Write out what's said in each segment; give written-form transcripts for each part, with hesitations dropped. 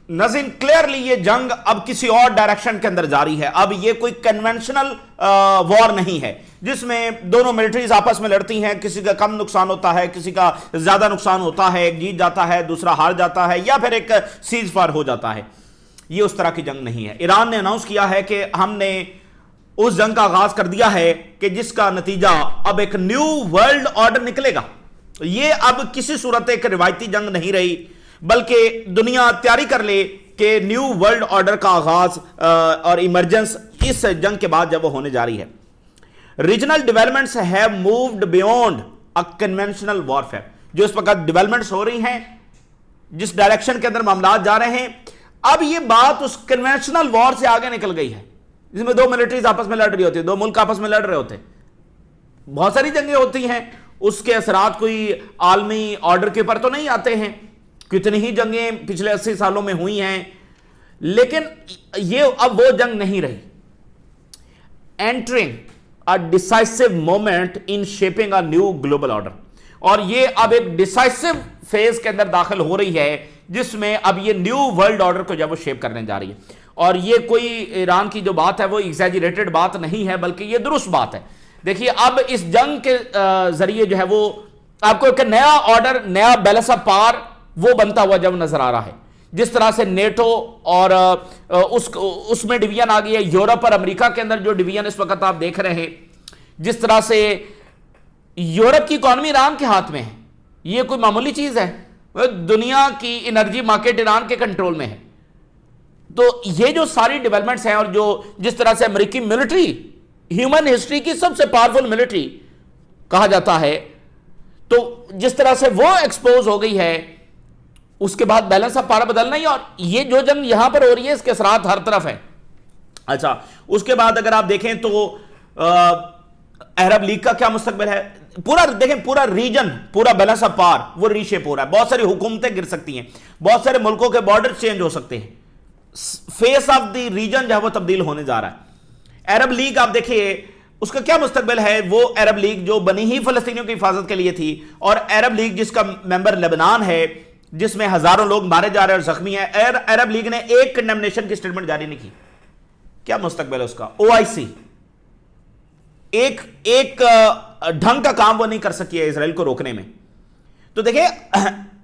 ناظرین کلیئرلی یہ جنگ اب کسی اور ڈائریکشن کے اندر جاری ہے. اب یہ کوئی کنونشنل وار نہیں ہے جس میں دونوں ملٹریز آپس میں لڑتی ہیں, کسی کا کم نقصان ہوتا ہے, کسی کا زیادہ نقصان ہوتا ہے, ایک جیت جاتا ہے دوسرا ہار جاتا ہے, یا پھر ایک سیز فائر ہو جاتا ہے. یہ اس طرح کی جنگ نہیں ہے. ایران نے اناؤنس کیا ہے کہ ہم نے اس جنگ کا آغاز کر دیا ہے کہ جس کا نتیجہ اب ایک نیو ورلڈ آرڈر نکلے گا. یہ اب کسی صورت ایک روایتی جنگ نہیں رہی, بلکہ دنیا تیاری کر لے کہ نیو ورلڈ آرڈر کا آغاز اور ایمرجنس اس جنگ کے بعد جب وہ ہونے جا رہی ہے. Regional developments have moved beyond a conventional warfare. جو اس وقت ڈیولپمنٹس ہو رہی ہیں, جس ڈائریکشن کے اندر معاملات جا رہے ہیں, اب یہ بات اس کنونشنل وار سے آگے نکل گئی ہے جس میں دو ملٹریز آپس میں لڑ رہی ہوتی ہیں, دو ملک آپس میں لڑ رہے ہوتے ہیں. بہت ساری جنگیں ہوتی ہیں, اس کے اثرات کوئی عالمی آرڈر کے اوپر تو نہیں آتے ہیں, کتنی ہی جنگیں پچھلے 80 سالوں میں ہوئی ہیں, لیکن یہ اب وہ جنگ نہیں رہی. Entering a decisive moment in shaping a new global order. اور یہ اب ایک ڈیسائسو فیز کے اندر داخل ہو رہی ہے جس میں اب یہ نیو ورلڈ آرڈر کو جب وہ شیپ کرنے جا رہی ہے. اور یہ کوئی ایران کی جو بات ہے وہ ایگزیجریٹڈ بات نہیں ہے, بلکہ یہ درست بات ہے. دیکھیے اب اس جنگ کے ذریعے جو ہے وہ آپ کو ایک نیا آرڈر, نیا بیلنس آف پاور وہ بنتا ہوا جب نظر آ رہا ہے. جس طرح سے نیٹو اور اس میں ڈویژن آ گئی ہے, یورپ اور امریکہ کے اندر جو ڈویژن اس وقت آپ دیکھ رہے ہیں, جس طرح سے یورپ کی اکانومی ایران کے ہاتھ میں ہے, یہ کوئی معمولی چیز ہے. دنیا کی انرجی مارکیٹ ایران کے کنٹرول میں ہے. تو یہ جو ساری ڈیولپمنٹس ہیں, اور جو جس طرح سے امریکی ملٹری ہیومن ہسٹری کی سب سے پاورفل ملٹری کہا جاتا ہے, تو جس طرح سے وہ ایکسپوز ہو گئی ہے, اس کے بعد بیلنس آف پاور بدلنا ہی. اور یہ جو جنگ یہاں پر ہو رہی ہے اس کے اثرات ہر طرف ہیں. اچھا, اس کے بعد اگر آپ دیکھیں تو عرب لیگ کا کیا مستقبل ہے. پورا دیکھیں, پورا ریجن, پورا بیلنس آف پاور وہ ری شیپ ہو رہا ہے. بہت ساری حکومتیں گر سکتی ہیں, بہت سارے ملکوں کے بارڈر چینج ہو سکتے ہیں, فیس آف دی ریجن جو ہے وہ تبدیل ہونے جا رہا ہے. عرب لیگ آپ دیکھیے اس کا کیا مستقبل ہے. وہ عرب لیگ جو بنی ہی فلسطینیوں کی حفاظت کے لیے تھی, اور عرب لیگ جس کا ممبر لبنان ہے, جس میں ہزاروں لوگ مارے جا رہے ہیں اور زخمی ہیں, عرب لیگ نے ایک کنڈمنیشن کی سٹیٹمنٹ جاری نہیں کی. کیا مستقبل ہے اس کا. OIC ایک ڈھنگ کا کام وہ نہیں کر سکی ہے اسرائیل کو روکنے میں. تو دیکھیں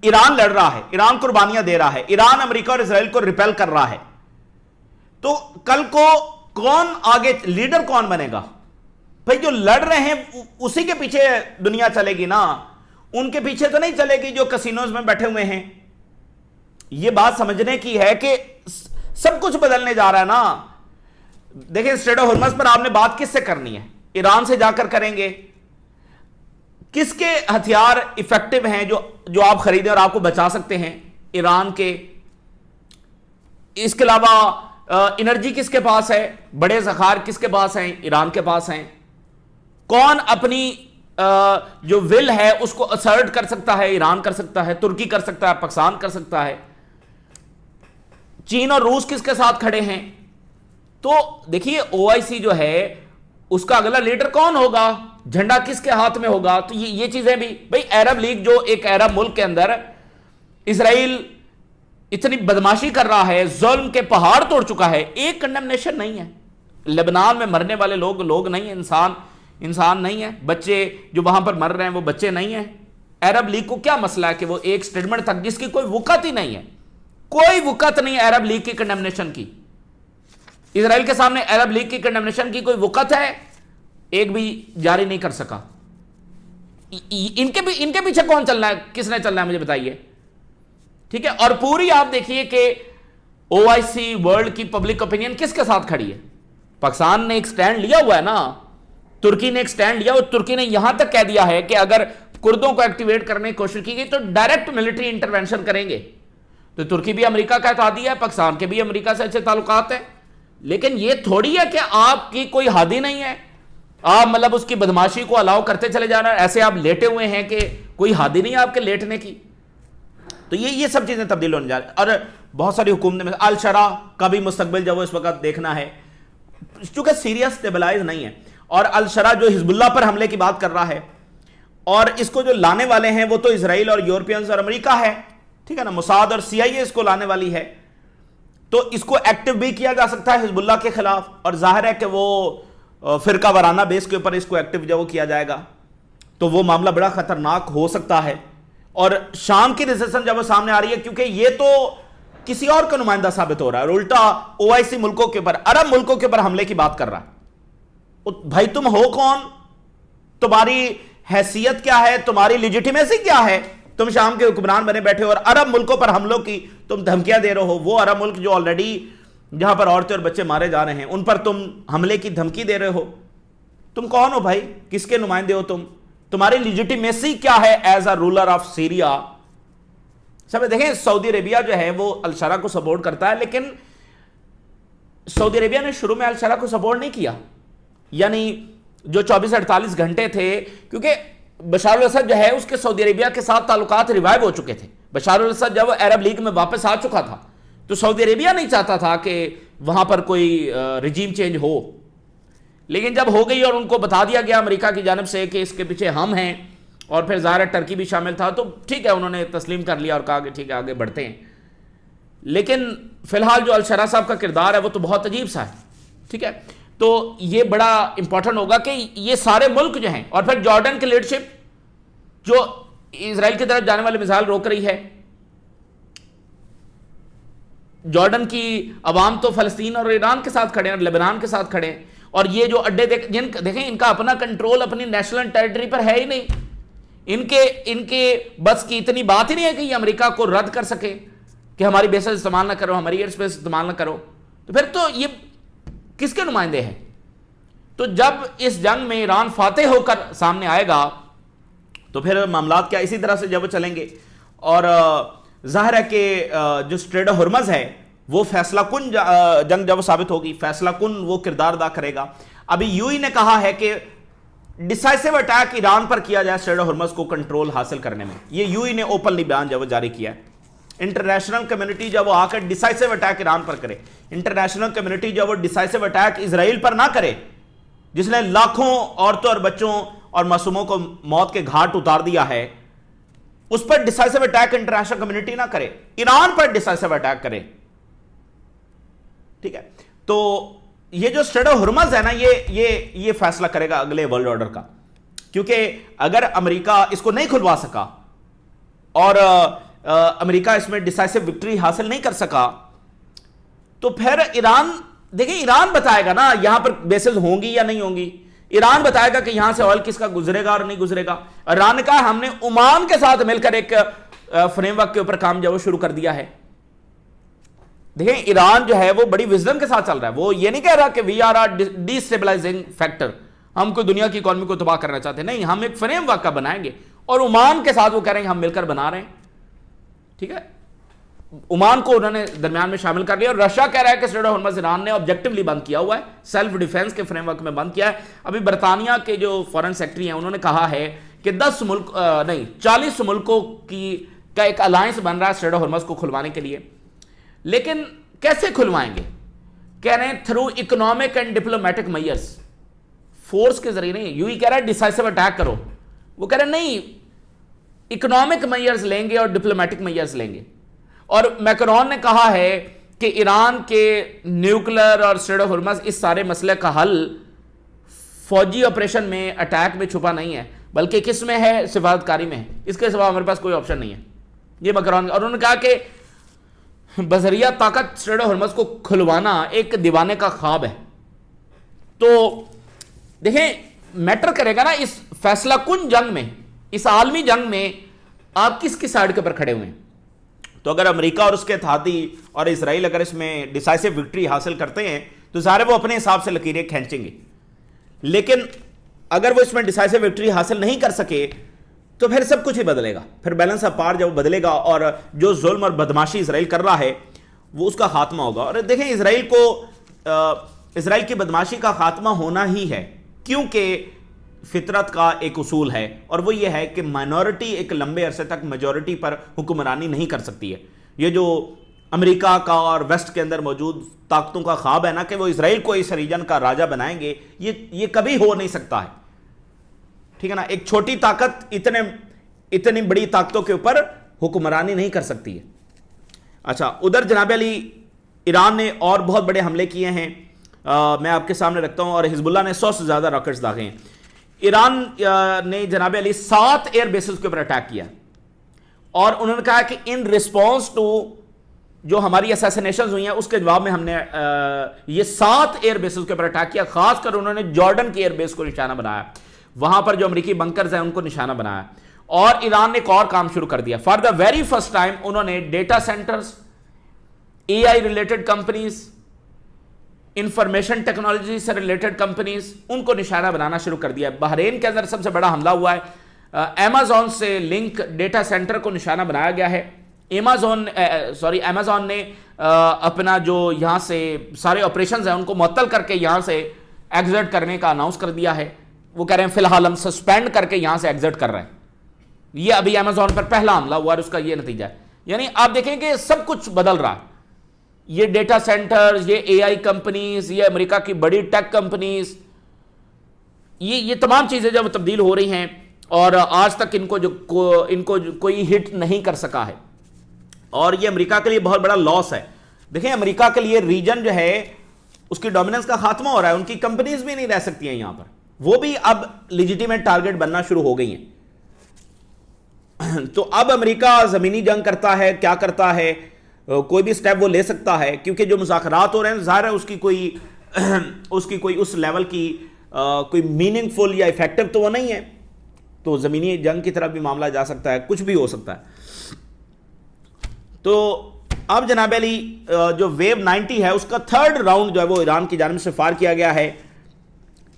ایران لڑ رہا ہے, ایران قربانیاں دے رہا ہے, ایران امریکہ اور اسرائیل کو ریپیل کر رہا ہے. تو کل کو کون آگے لیڈر کون بنے گا بھائی. جو لڑ رہے ہیں اسی کے پیچھے دنیا چلے گی نا, ان کے پیچھے تو نہیں چلے گی جو کسینوز میں بیٹھے ہوئے ہیں. یہ بات سمجھنے کی ہے کہ سب کچھ بدلنے جا رہا ہے نا. دیکھیں اسٹریٹ آف ہرمز پر آپ نے بات کس سے کرنی ہے, ایران سے جا کر کریں گے. کس کے ہتھیار ایفیکٹو ہیں جو آپ خریدیں اور آپ کو بچا سکتے ہیں, ایران کے. اس کے علاوہ انرجی کس کے پاس ہے, بڑے ذخائر کس کے پاس ہیں, ایران کے پاس ہیں. کون اپنی جو ول ہے اس کو اسرٹ کر سکتا ہے, ایران کر سکتا ہے, ترکی کر سکتا ہے, پاکستان کر سکتا ہے. چین اور روس کس کے ساتھ کھڑے ہیں. تو دیکھیے OIC جو ہے اس کا اگلا لیڈر کون ہوگا, جھنڈا کس کے ہاتھ میں ہوگا. تو یہ چیزیں بھی بھئی عرب لیگ جو ایک عرب ملک کے اندر اسرائیل اتنی بدماشی کر رہا ہے, ظلم کے پہاڑ توڑ چکا ہے, ایک کنڈمنیشن نہیں ہے. لبنان میں مرنے والے لوگ نہیں ہیں, انسان نہیں ہے. بچے جو وہاں پر مر رہے ہیں وہ بچے نہیں ہیں. عرب لیگ کو کیا مسئلہ ہے کہ وہ ایک سٹیٹمنٹ تک جس کی کوئی وقت ہی نہیں ہے, کوئی وقت نہیں عرب لیگ کی کنڈمنیشن کی. اسرائیل کے سامنے عرب لیگ کی کنڈمنیشن کی کوئی وقت ہے, ایک بھی جاری نہیں کر سکا. ان کے پیچھے کون چلنا ہے, کس نے چلنا ہے مجھے بتائیے. ٹھیک ہے. اور پوری آپ دیکھیے کہ OIC ورلڈ کی پبلک اوپینین کس کے ساتھ کھڑی ہے. پاکستان نے ایک سٹینڈ لیا ہوا ہے نا, ترکی نے ایک سٹینڈ لیا, اور ترکی نے یہاں تک کہہ دیا ہے کہ اگر کردوں کو ایکٹیویٹ کرنے کی کوشش کی گئی تو ڈائریکٹ ملٹری انٹرونشن کریں گے. تو ترکی بھی امریکہ کا اتحادی ہے, پاکستان کے بھی امریکہ سے اچھے تعلقات ہیں. لیکن یہ تھوڑی ہے کہ آپ کی کوئی حادی نہیں ہے, آپ مطلب اس کی بدماشی کو الاؤ کرتے چلے جانا, ایسے آپ لیٹے ہوئے ہیں کہ کوئی حادی نہیں ہے آپ کے لیٹنے کی. تو یہ سب چیزیں تبدیل ہونے جا رہی ہیں. اور بہت ساری حکومتیں میں الشرا کا بھی مستقبل جو اس وقت دیکھنا ہے, چونکہ سیریا سٹیبلائز نہیں ہے, اور الشرا جو حزب اللہ پر حملے کی بات کر رہا ہے, اور اس کو جو لانے والے ہیں وہ تو اسرائیل اور یورپینز اور امریکہ ہے. ٹھیک ہے نا, موساد اور CIA اس کو لانے والی ہے. تو اس کو ایکٹیو بھی کیا جا سکتا ہے حزب اللہ کے خلاف، اور ظاہر ہے کہ وہ فرقہ وارانہ بیس کے اوپر اس کو ایکٹیو جب وہ کیا جائے گا تو وہ معاملہ بڑا خطرناک ہو سکتا ہے. اور شام کی ڈسیزن جب وہ سامنے آ رہی ہے، کیونکہ یہ تو کسی اور کا نمائندہ ثابت ہو رہا ہے اور الٹا OIC ملکوں کے اوپر، عرب ملکوں کے اوپر حملے کی بات کر رہا ہے. بھائی تم ہو کون؟ تمہاری حیثیت کیا ہے؟ تمہاری لیجیٹیمیسی کیا ہے؟ تم شام کے حکمران بنے بیٹھے ہو اور عرب ملکوں پر حملوں کی تم دھمکیاں دے رہے ہو. وہ عرب ملک جو آلریڈی جہاں پر عورتیں اور بچے مارے جا رہے ہیں ان پر تم حملے کی دھمکی دے رہے ہو. تم کون ہو بھائی؟ کس کے نمائندے ہو تم؟ تمہاری لیجیٹیمیسی کیا ہے as a ruler of Syria? سب دیکھیں سعودی عربیہ جو ہے وہ الشرع کو سپورٹ کرتا ہے، لیکن سعودی عربیہ نے شروع میں الشرع کو سپورٹ نہیں کیا. یعنی جو 24-48 گھنٹے تھے، کیونکہ بشار الاسد جو ہے اس کے سعودی عربیہ کے ساتھ تعلقات ریوائیو ہو چکے تھے. بشار الاسد جب عرب لیگ میں واپس آ چکا تھا تو سعودی عربیہ نہیں چاہتا تھا کہ وہاں پر کوئی رجیم چینج ہو. لیکن جب ہو گئی اور ان کو بتا دیا گیا امریکہ کی جانب سے کہ اس کے پیچھے ہم ہیں، اور پھر ظاہر ٹرکی بھی شامل تھا، تو ٹھیک ہے انہوں نے تسلیم کر لیا اور کہا کہ ٹھیک ہے آگے بڑھتے ہیں. لیکن فی الحال جو الشرع صاحب کا کردار ہے وہ تو بہت عجیب سا ہے. ٹھیک ہے، تو یہ بڑا امپورٹنٹ ہوگا کہ یہ سارے ملک جو ہیں، اور پھر جارڈن کی لیڈرشپ جو اسرائیل کی طرف جانے والے میزائل روک رہی ہے. جارڈن کی عوام تو فلسطین اور ایران کے ساتھ کھڑے ہیں اور لبنان کے ساتھ کھڑے ہیں، اور یہ جو اڈے دیکھیں ان کا اپنا کنٹرول اپنی نیشنل ٹیریٹری پر ہے ہی نہیں. ان کے بس کی اتنی بات ہی نہیں ہے کہ یہ امریکہ کو رد کر سکے کہ ہماری بیسز استعمال نہ کرو، ہماری ایئر اسپیس استعمال نہ کرو. تو پھر تو یہ کس کے نمائندے ہیں؟ تو جب اس جنگ میں ایران فاتح ہو کر سامنے آئے گا تو پھر معاملات کیا اسی طرح سے جب چلیں گے. اور ظاہر ہے کہ جو اسٹریٹ آف ہرمز ہے وہ فیصلہ کن جنگ جب ثابت ہوگی، فیصلہ کن وہ کردار ادا کرے گا. ابھی UAE نے کہا ہے کہ ڈیسائسو اٹیک ایران پر کیا جائے اسٹریٹ آف ہرمز کو کنٹرول حاصل کرنے میں. یہ UAE نے اوپنلی بیان جب جاری کیا ہے. انٹرنیشنل کمیونٹی جب وہ آ کر ڈیسائسو اٹیک ایران پر کرے، انٹرنیشنل کمیونٹی جب وہ ڈیسائسو اٹیک اسرائیل پر نہ کرے جس نے لاکھوں عورتوں اور بچوں اور معصوموں کو موت کے گھاٹ اتار دیا ہے، اس پر ڈیسائسو اٹیک انٹرنیشنل کمیونٹی نہ کرے، ایران پر ڈیسائسو اٹیک کرے. ٹھیک ہے، تو یہ جو اسٹریٹ آف ہرمز ہے نا، یہ فیصلہ کرے گا اگلے ورلڈ آرڈر کا. کیونکہ اگر امریکہ اس کو نہیں کھلوا سکا اور امریکہ اس میں ڈیسائسو وکٹری حاصل نہیں کر سکا تو پھر ایران، دیکھیں ایران بتائے گا نا یہاں پر بیسز ہوں گی یا نہیں ہوں گی. ایران بتائے گا کہ یہاں سے آئل کس کا گزرے گا اور نہیں گزرے گا. ایران نے کہا ہم نے عمان کے ساتھ مل کر ایک فریم ورک کے اوپر کام جو وہ شروع کر دیا ہے. دیکھیں ایران جو ہے وہ بڑی وزڈم کے ساتھ چل رہا ہے. وہ یہ نہیں کہہ رہا کہ we are the stabilising factor, ہم کو دنیا کی اکانومی کو تباہ کرنا چاہتے ہیں. نہیں، ہم ایک فریم ورک کا بنائیں گے، اور عمان کے ساتھ وہ کہہ رہے ہیں ہم مل کر بنا رہے ہیں. ٹھیک ہے، عمان کو انہوں نے درمیان میں شامل کر لیا. اور رشیا کہہ رہا ہے کہ اسٹریٹ آف ہرمز ایران نے آبجیکٹولی بند کیا ہوا ہے، سیلف ڈیفینس کے فریم ورک میں بند کیا ہے. ابھی برطانیہ کے جو فارن سیکٹری ہیں انہوں نے کہا ہے کہ 40 ملکوں کا ایک الائنس بن رہا ہے اسٹریٹ آف ہرمز کو کھلوانے کے لیے. لیکن کیسے کھلوائیں گے؟ کہہ رہے ہیں through economic and diplomatic measures, force کے ذریعے نہیں. UAE کہہ رہا ہے ڈیسائسو اٹیک کرو، وہ کہہ رہے ہیں نہیں، اکنامک میئرز لیں گے اور ڈپلومیٹک میئرز لیں گے. اور میکرون نے کہا ہے کہ ایران کے نیوکلر اور اسٹریٹ آف ہرمز اس سارے مسئلے کا حل فوجی آپریشن میں، اٹیک میں چھپا نہیں ہے، بلکہ کس میں ہے؟ سفارتکاری میں ہے. اس کے سوا ہمارے پاس کوئی آپشن نہیں ہے. یہ میکرون. اور انہوں نے کہا کہ بذریعہ طاقت اسٹریٹ آف ہرمز کو کھلوانا ایک دیوانے کا خواب ہے. تو دیکھیں میٹر کرے گا نا اس فیصلہ کن جنگ میں، اس عالمی جنگ میں آپ کس کی سائڈ کے پر کھڑے ہوئے ہیں. تو اگر امریکہ اور اس کے اتحادی اور اسرائیل اگر اس میں ڈیسائسو وکٹری حاصل کرتے ہیں تو ظاہر وہ اپنے حساب سے لکیریں کھینچیں گے. لیکن اگر وہ اس میں ڈیسائسو وکٹری حاصل نہیں کر سکے تو پھر سب کچھ ہی بدلے گا. پھر بیلنس آف پاور جب بدلے گا اور جو ظلم اور بدماشی اسرائیل کر رہا ہے وہ اس کا خاتمہ ہوگا. اور دیکھیں اسرائیل کی بدماشی کا خاتمہ ہونا ہی ہے، کیونکہ فطرت کا ایک اصول ہے اور وہ یہ ہے کہ مائنورٹی ایک لمبے عرصے تک میجورٹی پر حکمرانی نہیں کر سکتی ہے. یہ جو امریکہ کا اور ویسٹ کے اندر موجود طاقتوں کا خواب ہے نا کہ وہ اسرائیل کو اس ریجن کا راجہ بنائیں گے، یہ کبھی ہو نہیں سکتا ہے. ٹھیک ہے نا، ایک چھوٹی طاقت اتنی بڑی طاقتوں کے اوپر حکمرانی نہیں کر سکتی ہے. اچھا، ادھر جناب علی ایران نے اور بہت بڑے حملے کیے ہیں، میں آپ کے سامنے رکھتا ہوں، اور حزب اللہ نے 100 سے زیادہ راکٹس داغے ہیں۔ ایران نے جناب علی 7 ایئر بیسز کے اوپر اٹیک کیا، اور انہوں نے کہا کہ ان ریسپانس ٹو جو ہماری اسیسینیشنز ہوئی ہیں اس کے جواب میں ہم نے یہ 7 ایئر بیسز کے اوپر اٹیک کیا۔ خاص کر انہوں نے جارڈن کی ایئر بیس کو نشانہ بنایا، وہاں پر جو امریکی بنکرز ہیں ان کو نشانہ بنایا، اور ایران نے ایک اور کام شروع کر دیا۔ For the very first time انہوں نے data centres, a I related companies, information technology سے ریلیٹڈ کمپنیز، ان کو نشانہ بنانا شروع کر دیا۔ بحرین کے اندر سب سے بڑا حملہ ہوا ہے، ایمیزون سے لنک ڈیٹا سینٹر کو نشانہ بنایا گیا ہے۔ ایمیزون نے اپنا جو یہاں سے سارے آپریشنز ہیں ان کو معطل کر کے یہاں سے ایگزٹ کرنے کا اناؤنس کر دیا ہے۔ وہ کہہ رہے ہیں فی الحال ہم سسپینڈ کر کے یہاں سے ایگزٹ کر رہے ہیں۔ یہ ابھی ایمیزون پر پہلا حملہ ہوا اور اس کا یہ نتیجہ ہے۔ یعنی آپ دیکھیں کہ سب کچھ بدل رہا ہے، یہ ڈیٹا سینٹرز، یہ اے آئی کمپنیز، یہ امریکہ کی بڑی ٹیک کمپنیز، یہ تمام چیزیں جب تبدیل ہو رہی ہیں، اور آج تک ان کو کوئی ہٹ نہیں کر سکا ہے، اور یہ امریکہ کے لیے بہت بڑا لاس ہے۔ دیکھیں امریکہ کے لیے ریجن جو ہے اس کی ڈومیننس کا خاتمہ ہو رہا ہے، ان کی کمپنیز بھی نہیں رہ سکتی ہیں یہاں پر، وہ بھی اب لیجیٹیمیٹ ٹارگٹ بننا شروع ہو گئی ہیں۔ تو اب امریکہ زمینی جنگ کرتا ہے، کیا کرتا ہے، کوئی بھی سٹیپ وہ لے سکتا ہے، کیونکہ جو مذاکرات ہو رہے ہیں ظاہر ہے اس کی کوئی اس لیول کی کوئی میننگ فل یا افیکٹو تو وہ نہیں ہے، تو زمینی جنگ کی طرف بھی معاملہ جا سکتا ہے، کچھ بھی ہو سکتا ہے۔ تو اب جناب علی جو ویو 90 ہے اس کا 3rd راؤنڈ جو ہے وہ ایران کی جانب سے فائر کیا گیا ہے۔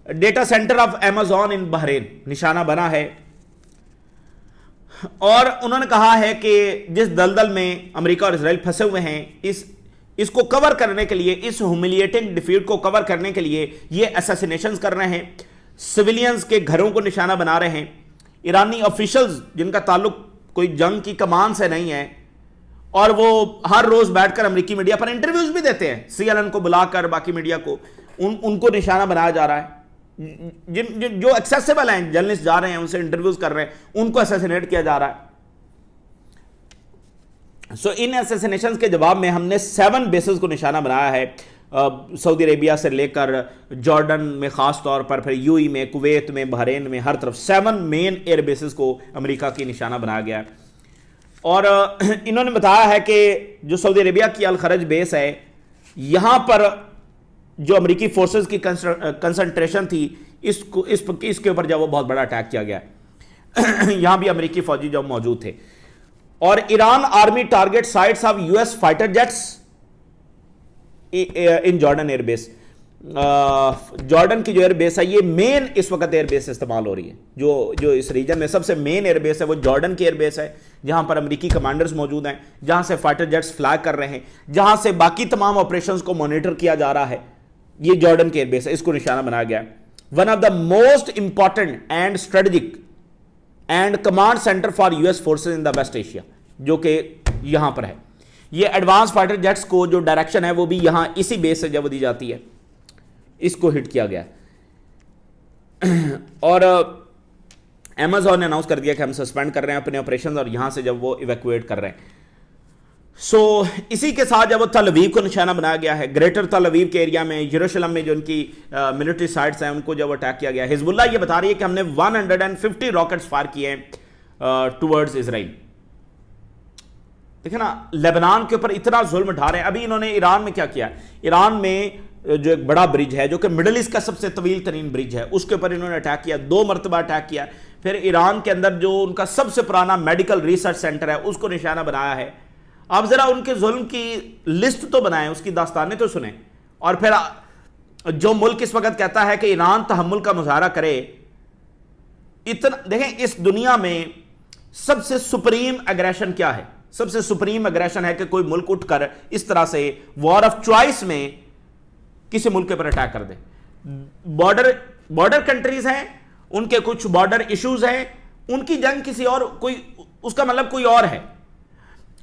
ڈیٹا سینٹر آف ایمیزون ان بحرین نشانہ بنا ہے، اور انہوں نے کہا ہے کہ جس دلدل میں امریکہ اور اسرائیل پھنسے ہوئے ہیں اس کو کور کرنے کے لیے، اس ہیوملیٹنگ ڈیفیٹ کو کور کرنے کے لیے یہ اسیسینیشنز کر رہے ہیں، سویلینز کے گھروں کو نشانہ بنا رہے ہیں۔ ایرانی آفیشلز جن کا تعلق کوئی جنگ کی کمان سے نہیں ہے، اور وہ ہر روز بیٹھ کر امریکی میڈیا پر انٹرویوز بھی دیتے ہیں، سی ایل این کو بلا کر باقی میڈیا کو، ان کو نشانہ بنایا جا رہا ہے۔ جو ایکسیسیبل ہیں، جرنلسٹ جا رہے ہیں ان سے انٹرویوز کر رہے ہیں، ان کو اسیسینیٹ کیا جا رہا ہے۔ سو ان اسیسینیشنز کے جواب میں ہم نے 7 بیسز کو نشانہ بنایا ہے، سعودی عربیہ سے لے کر جارڈن میں، خاص طور پر پھر یو ای میں، کویت میں، بحرین میں، ہر طرف 7 مین ایئر بیسز کو امریکہ کی نشانہ بنایا گیا ہے۔ اور انہوں نے بتایا ہے کہ جو سعودی عربیہ کی الخرج بیس ہے، یہاں پر جو امریکی فورسز کی کنسنٹریشن تھی، اس کے اوپر جب وہ بہت بڑا اٹیک کیا گیا ہے، یہاں بھی امریکی فوجی جب موجود تھے۔ اور Iran army target sites of U S fighter jets in Jordan air base. Jordan کی جو ایئر بیس ہے یہ مین اس وقت ایئر بیس استعمال ہو رہی ہے، جو اس ریجن میں سب سے مین ایئر بیس ہے وہ جارڈن کی ایئر بیس ہے، جہاں پر امریکی کمانڈرز موجود ہیں، جہاں سے فائٹر جیٹس فلائی کر رہے ہیں، جہاں سے باقی تمام آپریشنز کو مانیٹر کیا جا رہا ہے، یہ جارڈن کی ایئر بیس ہے، اس کو نشانہ بنایا گیا ہے۔ One of the most important and strategic and command centre for U S forces in the West Asia, جو کہ یہاں پر ہے۔ یہ ایڈوانس فائٹر جیٹس کو جو ڈائریکشن ہے وہ بھی یہاں اسی بیس سے جب دی جاتی ہے، اس کو ہٹ کیا گیا۔ اور ایمیزون نے اناؤنس کر دیا کہ ہم سسپینڈ کر رہے ہیں اپنے آپریشنز، اور یہاں سے جب وہ ایویکویٹ کر رہے ہیں۔ سو اسی کے ساتھ جب وہ تل اویو کو نشانہ بنایا گیا ہے، گریٹر تل اویو کے ایریا میں، یروشلم میں جو ان کی ملٹری سائٹس ہیں ان کو جب اٹیک کیا گیا۔ حزب اللہ یہ بتا رہی ہے کہ ہم نے 150 راکٹس فائر کیے ہیں ٹورڈز اسرائیل۔ دیکھیں نا، لیبنان کے اوپر اتنا ظلم ڈھا رہے ہیں۔ ابھی انہوں نے ایران میں کیا کیا، ایران میں جو ایک بڑا برج ہے جو کہ مڈل ایسٹ کا سب سے طویل ترین برج ہے، اس کے اوپر انہوں نے اٹیک کیا، 2 مرتبہ اٹیک کیا۔ پھر ایران کے اندر جو ان کا سب سے پرانا میڈیکل ریسرچ سینٹر ہے اس کو نشانہ بنایا ہے۔ آپ ذرا ان کے ظلم کی لسٹ تو بنائیں، اس کی داستانیں تو سنیں۔ اور پھر جو ملک اس وقت کہتا ہے کہ ایران تحمل کا مظاہرہ کرے، اتنا دیکھیں اس دنیا میں سب سے سپریم ایگریشن کیا ہے؟ سب سے سپریم ایگریشن ہے کہ کوئی ملک اٹھ کر اس طرح سے وار آف چوائس میں کسی ملک کے پر اٹیک کر دے۔ بارڈر کنٹریز ہیں، ان کے کچھ بارڈر ایشوز ہیں، ان کی جنگ کسی اور کوئی، اس کا مطلب کوئی اور ہے۔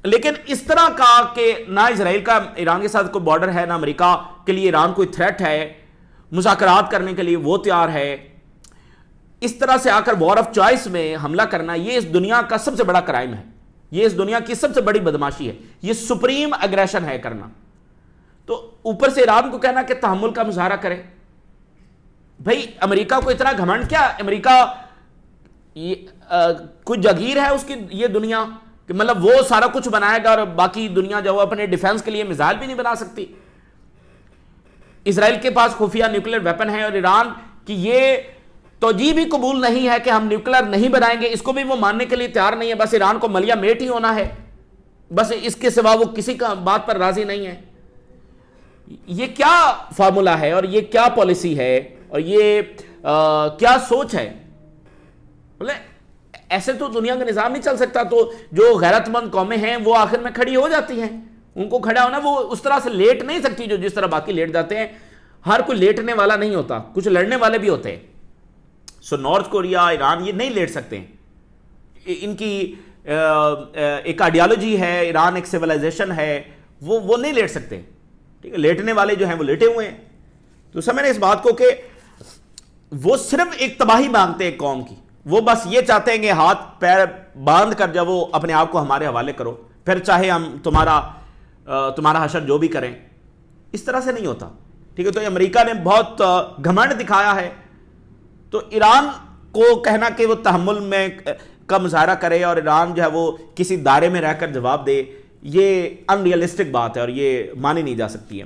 لیکن اس طرح کا کہ نہ اسرائیل کا ایران کے ساتھ کوئی بارڈر ہے، نہ امریکہ کے لیے ایران کوئی تھریٹ ہے، مذاکرات کرنے کے لیے وہ تیار ہے، اس طرح سے آ کر وار آف چوائس میں حملہ کرنا، یہ اس دنیا کا سب سے بڑا کرائم ہے، یہ اس دنیا کی سب سے بڑی بدماشی ہے، یہ سپریم اگریشن ہے کرنا۔ تو اوپر سے ایران کو کہنا کہ تحمل کا مظاہرہ کرے. بھائی امریکہ کو اتنا گھمنڈ کیا؟ امریکہ کچھ جاگیر ہے اس کی یہ دنیا کہ مطلب وہ سارا کچھ بنائے گا اور باقی دنیا جو اپنے ڈیفنس کے لیے میزائل بھی نہیں بنا سکتی. اسرائیل کے پاس خفیہ نیوکلیر ویپن ہے اور ایران کی یہ توجیہ بھی قبول نہیں ہے کہ ہم نیوکلیر نہیں بنائیں گے، اس کو بھی وہ ماننے کے لیے تیار نہیں ہے. بس ایران کو ملیا میٹ ہی ہونا ہے، بس اس کے سوا وہ کسی کا بات پر راضی نہیں ہے. یہ کیا فارمولا ہے اور یہ کیا پالیسی ہے اور یہ کیا سوچ ہے؟ ایسے تو دنیا کا نظام نہیں چل سکتا. تو جو غیرت مند قومیں ہیں وہ آخر میں کھڑی ہو جاتی ہیں. ان کو کھڑا ہونا، وہ اس طرح سے لیٹ نہیں سکتی جو جس طرح باقی لیٹ جاتے ہیں. ہر کوئی لیٹنے والا نہیں ہوتا، کچھ لڑنے والے بھی ہوتے ہیں. سو نارتھ کوریا، ایران یہ نہیں لیٹ سکتے. ان کی ایک آئیڈیالوجی ہے، ایران ایک سیولائزیشن ہے، وہ نہیں لیٹ سکتے. ٹھیک ہے، لیٹنے والے جو ہیں وہ لیٹے ہوئے ہیں. تو سمجھیں اس بات کو کہ وہ صرف ایک تباہی مانگتے ہیں قوم کی. وہ بس یہ چاہتے ہیں کہ ہاتھ پیر باندھ کر جب وہ اپنے آپ کو ہمارے حوالے کرو، پھر چاہے ہم تمہارا حشر جو بھی کریں. اس طرح سے نہیں ہوتا. ٹھیک ہے، تو امریکہ نے بہت گھمنڈ دکھایا ہے. تو ایران کو کہنا کہ وہ تحمل میں کا مظاہرہ کرے اور ایران جو ہے وہ کسی دائرے میں رہ کر جواب دے، یہ ان ریئلسٹک بات ہے اور یہ مانی نہیں جا سکتی ہے.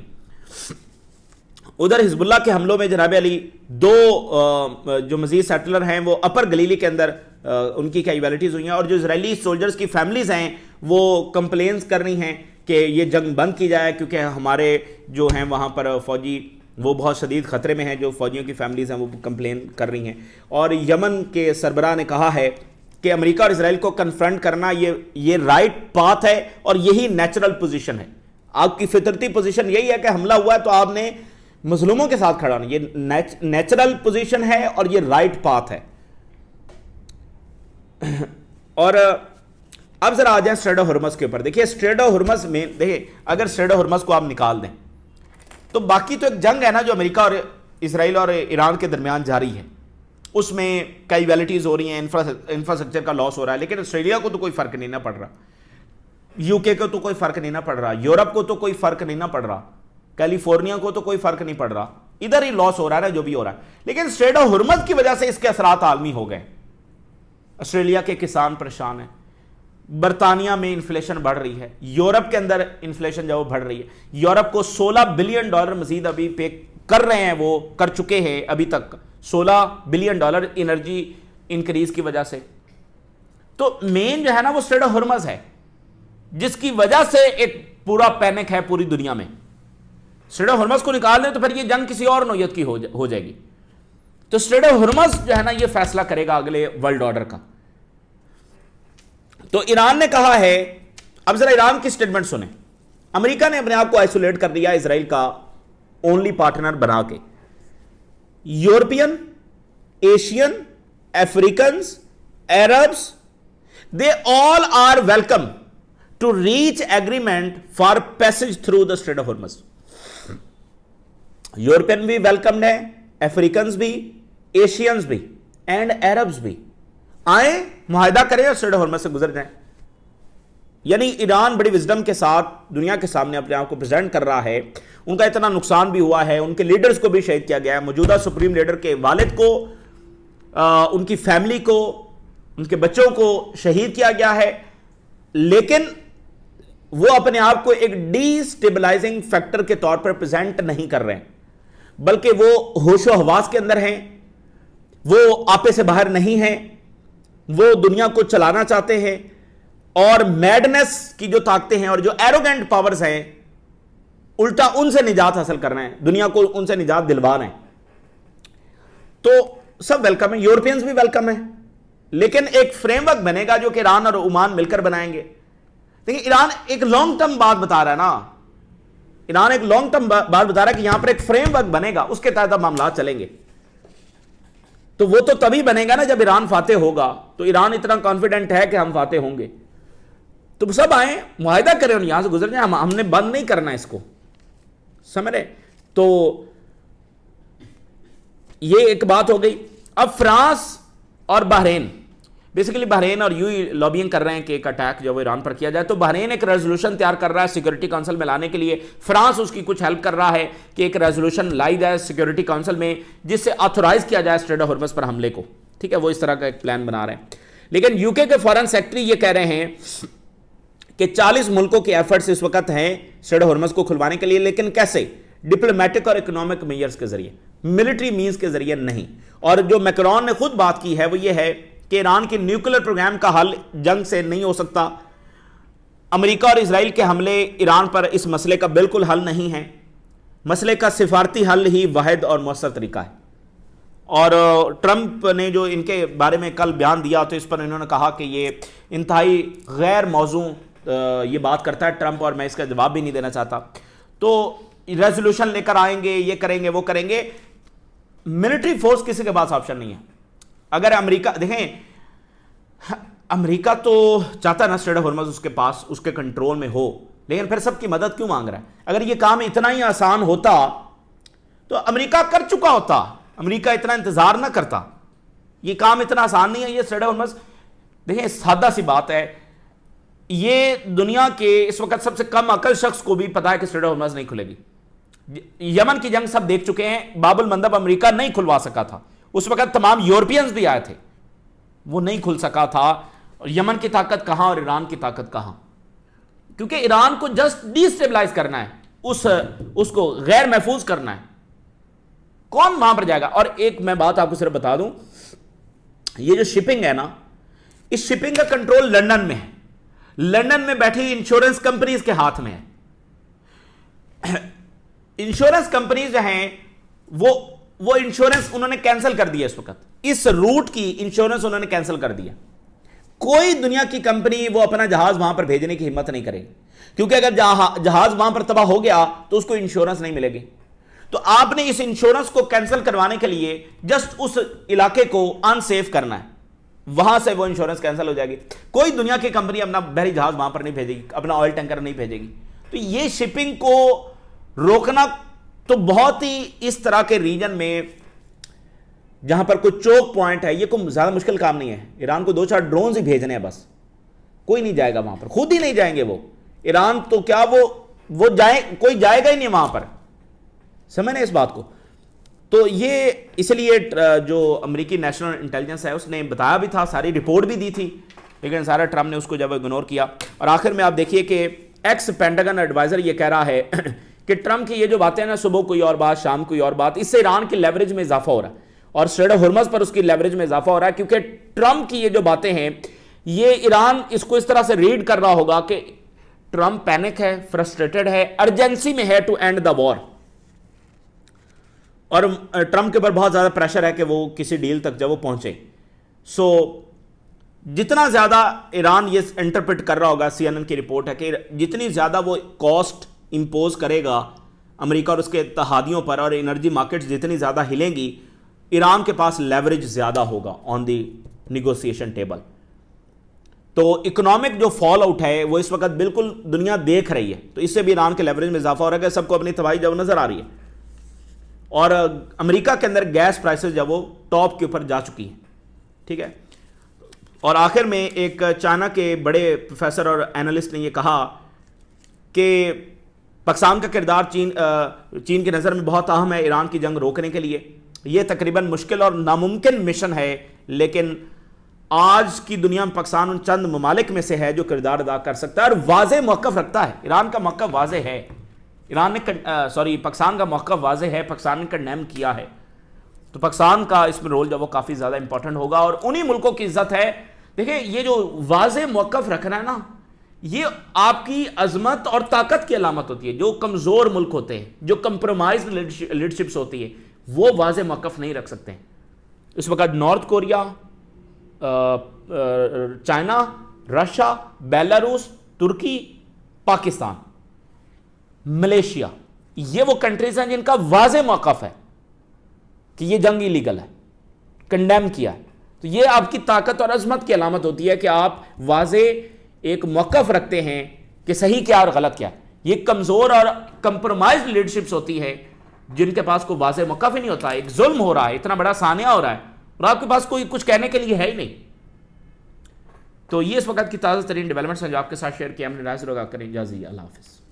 ادھر حزب اللہ کے حملوں میں جناب علی 2 جو مزید سیٹلر ہیں وہ اپر گلیلی کے اندر ان کی کیجویلٹیز ہوئی ہیں، اور جو اسرائیلی سولجرز کی فیملیز ہیں وہ کمپلینز کر رہی ہیں کہ یہ جنگ بند کی جائے، کیونکہ ہمارے جو ہیں وہاں پر فوجی وہ بہت شدید خطرے میں ہیں. جو فوجیوں کی فیملیز ہیں وہ کمپلین کر رہی ہیں. اور یمن کے سربراہ نے کہا ہے کہ امریکہ اور اسرائیل کو کنفرنٹ کرنا یہ رائٹ پاتھ ہے اور یہی نیچرل پوزیشن ہے. آپ کی فطرتی پوزیشن یہی ہے کہ حملہ ہوا ہے تو آپ نے مظلوموں کے ساتھ کھڑا ہونا. یہ نیچرل پوزیشن ہے اور یہ رائٹ پاتھ ہے. اور اب ذرا آ جائیں اسٹریٹ آف ہرمز کے اوپر. دیکھیے اسٹریٹ آف ہرمز میں دیکھیے اگر اسٹریٹ آف ہرمز کو آپ نکال دیں تو باقی تو ایک جنگ ہے نا جو امریکہ اور اسرائیل اور ایران کے درمیان جاری ہے. اس میں کیجویلٹیز ہو رہی ہیں، انفراسٹرکچر کا لاس ہو رہا ہے. لیکن آسٹریلیا کو تو کوئی فرق نہیں نہ پڑ رہا، یو کے کو تو کوئی فرق نہیں نہ پڑ رہا، یورپ کو تو کوئی فرق نہیں نہ پڑ رہا، کیلیفورنیا کو تو کوئی فرق نہیں پڑ رہا. ادھر ہی لاس ہو رہا ہے جو بھی ہو رہا ہے. لیکن اسٹریٹ آف ہرمز کی وجہ سے اس کے اثرات عالمی ہو گئے. آسٹریلیا کے کسان پریشان ہیں، برطانیہ میں انفلیشن بڑھ رہی ہے، یورپ کے اندر انفلیشن جو بڑھ رہی ہے. یورپ کو $16 بلین مزید ابھی پے کر رہے ہیں، وہ کر چکے ہیں ابھی تک $16 بلین انرجی انکریز کی وجہ سے. تو مین جو ہے نا وہ اسٹریٹ آف ہرمز ہے جس کی وجہ سے ایک پورا پینک ہے پوری دنیا میں. اسٹریٹ آف ہرمز کو نکال دیں تو پھر یہ جنگ کسی اور نوعیت کی ہو جائے گی. تو اسٹریٹ آف ہرمز جو ہے نا یہ فیصلہ کرے گا اگلے ورلڈ آرڈر کا. تو ایران نے کہا ہے، اب ذرا ایران کی سٹیٹمنٹ سنیں. امریکہ نے اپنے آپ کو آئسولیٹ کر دیا اسرائیل کا اونلی پارٹنر بنا کے. European, Asian, Africans, Arabs, they all are welcome to reach agreement for passage through the Strait of Hormuz. European بھی ویلکمڈ ہے، افریکنز بھی، ایشینز بھی اینڈ عربز بھی. آئیں معاہدہ کریں اور اسٹریٹ آف ہرمز سے گزر جائیں. یعنی ایران بڑی وزڈم کے ساتھ دنیا کے سامنے اپنے آپ کو پریزنٹ کر رہا ہے. ان کا اتنا نقصان بھی ہوا ہے، ان کے لیڈرز کو بھی شہید کیا گیا ہے. موجودہ سپریم لیڈر کے والد کو، ان کی فیملی کو، ان کے بچوں کو شہید کیا گیا ہے. لیکن وہ اپنے آپ کو ایک ڈی سٹیبلائزنگ فیکٹر کے طور پر پریزنٹ نہیں کر رہے ہیں، بلکہ وہ ہوش و حواس کے اندر ہیں، وہ آپے سے باہر نہیں ہیں، وہ دنیا کو چلانا چاہتے ہیں اور میڈنس کی جو طاقتیں ہیں اور جو ایروگنٹ پاورز ہیں الٹا ان سے نجات حاصل کر رہے ہیں، دنیا کو ان سے نجات دلوا رہے ہیں. تو سب ویلکم ہیں، یورپینز بھی ویلکم ہیں. لیکن ایک فریم ورک بنے گا جو کہ ایران اور عمان مل کر بنائیں گے. دیکھیں ایران ایک لانگ ٹرم بات بتا رہا ہے نا، ایران ایک لانگ ٹرم بات بتا رہا ہے کہ یہاں پر ایک فریم ورک بنے گا، اس کے تحت معاملات چلیں گے. تو وہ تو تبھی بنے گا نا جب ایران فاتح ہوگا. تو ایران اتنا کانفیڈنٹ ہے کہ ہم فاتح ہوں گے. تو سب آئیں معاہدہ کریں اور یہاں سے گزر جائیں. ہم نے بند نہیں کرنا اس کو، سمجھ رہے. تو یہ ایک بات ہو گئی. اب فرانس اور بحرین، بیسیکلی بحرین اور یو لابینگ کر رہے ہیں کہ ایک اٹیک جو وہ ایران پر کیا جائے. تو بحرین ایک ریزولوشن تیار کر رہا ہے سیکورٹی کونسل میں لانے کے لیے. فرانس اس کی کچھ ہیلپ کر رہا ہے کہ ایک ریزولوشن لائی جائے سیکورٹی کونسل میں جس سے آتھورائز کیا جائے اسٹریٹ آف ہارمز پر حملے کو. ٹھیک ہے, وہ اس طرح کا ایک پلان بنا رہے ہیں. لیکن یو کے فارن سیکرٹری یہ کہہ رہے ہیں کہ 40 ملکوں کے ایفرٹس اس وقت ہیں اسٹریٹ آف ہارمز کو کھلوانے کے لیے, لیکن کیسے؟ ڈپلومیٹک اور اکنامک میئرز کے ذریعے, ملٹری مینز کے ذریعے نہیں. اور جو میکرون نے خود بات کی ہے وہ یہ ہے کہ ایران کی نیوکلیر پروگرام کا حل جنگ سے نہیں ہو سکتا. امریکہ اور اسرائیل کے حملے ایران پر اس مسئلے کا بالکل حل نہیں ہے. مسئلے کا سفارتی حل ہی واحد اور مؤثر طریقہ ہے. اور ٹرمپ نے جو ان کے بارے میں کل بیان دیا تو اس پر انہوں نے کہا کہ یہ انتہائی غیر موزوں یہ بات کرتا ہے ٹرمپ, اور میں اس کا جواب بھی نہیں دینا چاہتا. تو ریزولوشن لے کر آئیں گے, یہ کریں گے, وہ کریں گے. ملٹری فورس کسی کے پاس آپشن نہیں ہے. اگر امریکہ دیکھیں, امریکہ تو چاہتا ہے نا اسٹریٹ آف ہارمز اس کے پاس اس کے کنٹرول میں ہو, لیکن پھر سب کی مدد کیوں مانگ رہا ہے؟ اگر یہ کام اتنا ہی آسان ہوتا تو امریکہ کر چکا ہوتا. امریکہ اتنا انتظار نہ کرتا. یہ کام اتنا آسان نہیں ہے یہ اسٹریٹ آف ہارمز. دیکھیں سادہ سی بات ہے, یہ دنیا کے اس وقت سب سے کم عقل شخص کو بھی پتا ہے کہ اسٹریٹ آف ہارمز نہیں کھلے گی. یمن کی جنگ سب دیکھ چکے ہیں, باب المندب امریکہ نہیں کھلوا سکا تھا. اس وقت تمام یورپینز بھی آئے تھے, وہ نہیں کھل سکا تھا. یمن کی طاقت کہاں اور ایران کی طاقت کہاں؟ کیونکہ ایران کو جسٹ ڈی اسٹیبلائز کرنا ہے, اس کو غیر محفوظ کرنا ہے. کون وہاں پر جائے گا؟ اور ایک میں بات آپ کو صرف بتا دوں, یہ جو شپنگ ہے نا, اس شپنگ کا کنٹرول لنڈن میں ہے. لنڈن میں بیٹھی انشورنس کمپنیز کے ہاتھ میں ہے. انشورنس کمپنیز جو ہیں وہ انشورنس انہوں نے کینسل کر دیا. اس وقت اس روٹ کی انشورنس انہوں نے کینسل کر دیا. کوئی دنیا کی کمپنی وہ اپنا جہاز وہاں پر بھیجنے کی ہمت نہیں کرے گی, کیونکہ اگر جہاز وہاں پر تباہ ہو گیا تو اس کو انشورنس نہیں ملے گی. تو آپ نے اس انشورنس کو کینسل کروانے کے لیے جسٹ اس علاقے کو ان سیف کرنا ہے, وہاں سے وہ انشورنس کینسل ہو جائے گی. کوئی دنیا کی کمپنی اپنا بحری جہاز وہاں پر نہیں بھیجے گی, اپنا آئل ٹینکر نہیں بھیجے گی. تو یہ شپنگ کو روکنا تو بہت ہی اس طرح کے ریجن میں جہاں پر کوئی چوک پوائنٹ ہے, یہ کوئی زیادہ مشکل کام نہیں ہے. ایران کو 2-4 ڈرونز ہی بھیجنے ہیں بس, کوئی نہیں جائے گا وہاں پر, خود ہی نہیں جائیں گے وہ. ایران تو کیا وہ جائے, کوئی جائے گا ہی نہیں وہاں پر. سمجھیں اس بات کو. تو یہ اس لیے جو امریکی نیشنل انٹیلیجنس ہے اس نے بتایا بھی تھا, ساری رپورٹ بھی دی تھی, لیکن سارا ٹرمپ نے اس کو جب اگنور کیا. اور آخر میں آپ دیکھیے کہ ایکس پینٹاگن ایڈوائزر یہ کہہ رہا ہے کہ ٹرمپ کی یہ جو باتیں نا, صبح کوئی اور بات, شام کوئی اور بات, اس سے ایران کی لیوریج میں اضافہ ہو رہا ہے اور اسٹریٹ آف ہارمز پر اس کی لیوریج میں اضافہ ہو رہا ہے. کیونکہ ٹرمپ کی یہ جو باتیں ہیں یہ ایران اس کو اس طرح سے ریڈ کر رہا ہوگا کہ ٹرمپ پینک ہے, فرسٹریٹڈ ہے, ارجنسی میں ہے ٹو اینڈ دا وار, اور ٹرمپ کے اوپر بہت زیادہ پریشر ہے کہ وہ کسی ڈیل تک جب وہ پہنچے. سو جتنا زیادہ ایران یہ انٹرپریٹ کر رہا ہوگا, سی این این کی رپورٹ ہے کہ جتنی زیادہ وہ کاسٹ امپوز کرے گا امریکہ اور اس کے اتحادیوں پر, اور انرجی مارکیٹس جتنی زیادہ ہلیں گی, ایران کے پاس لیوریج زیادہ ہوگا آن دی نیگوسیشن ٹیبل. تو اکنامک جو فال آؤٹ ہے وہ اس وقت بالکل دنیا دیکھ رہی ہے, تو اس سے بھی ایران کے لیوریج میں اضافہ ہو رہا ہے کہ سب کو اپنی تباہی جب نظر آ رہی ہے. اور امریکہ کے اندر گیس پرائسز جب وہ ٹاپ کے اوپر جا چکی ہیں. ٹھیک ہے. اور آخر میں ایک چائنا کے بڑے پروفیسر اور اینالسٹ نے یہ کہا کہ پاکستان کا کردار چین کی نظر میں بہت اہم ہے ایران کی جنگ روکنے کے لیے. یہ تقریباً مشکل اور ناممکن مشن ہے, لیکن آج کی دنیا میں پاکستان ان چند ممالک میں سے ہے جو کردار ادا کر سکتا ہے اور واضح موقف رکھتا ہے. ایران کا موقف واضح ہے, پاکستان کا موقف واضح ہے, پاکستان نے کنڈیم کیا ہے. تو پاکستان کا اس میں رول جو وہ کافی زیادہ امپورٹنٹ ہوگا, اور انہی ملکوں کی عزت ہے. دیکھیں یہ جو واضح موقف رکھنا ہے نا, یہ آپ کی عظمت اور طاقت کی علامت ہوتی ہے. جو کمزور ملک ہوتے ہیں, جو کمپرومائز لیڈرشپس ہوتی ہے, وہ واضح موقف نہیں رکھ سکتے. اس وقت north Korea, China, Russia, Belarus, ترکی, پاکستان, ملیشیا, یہ وہ کنٹریز ہیں جن کا واضح موقف ہے کہ یہ جنگ ایلیگل ہے, کنڈیم کیا ہے. تو یہ آپ کی طاقت اور عظمت کی علامت ہوتی ہے کہ آپ واضح ایک موقف رکھتے ہیں کہ صحیح کیا اور غلط کیا. یہ کمزور اور کمپرومائزڈ لیڈرشپس ہوتی ہے جن کے پاس کوئی واضح موقف ہی نہیں ہوتا. ایک ظلم ہو رہا ہے, اتنا بڑا سانحہ ہو رہا ہے, اور آپ کے پاس کوئی کچھ کہنے کے لیے ہے ہی نہیں. تو یہ اس وقت کی تازہ ترین ڈیولپمنٹس ہیں جو آپ کے ساتھ شیئر کیا ہم نے. ناظرین کریں اجازت, اللہ حافظ.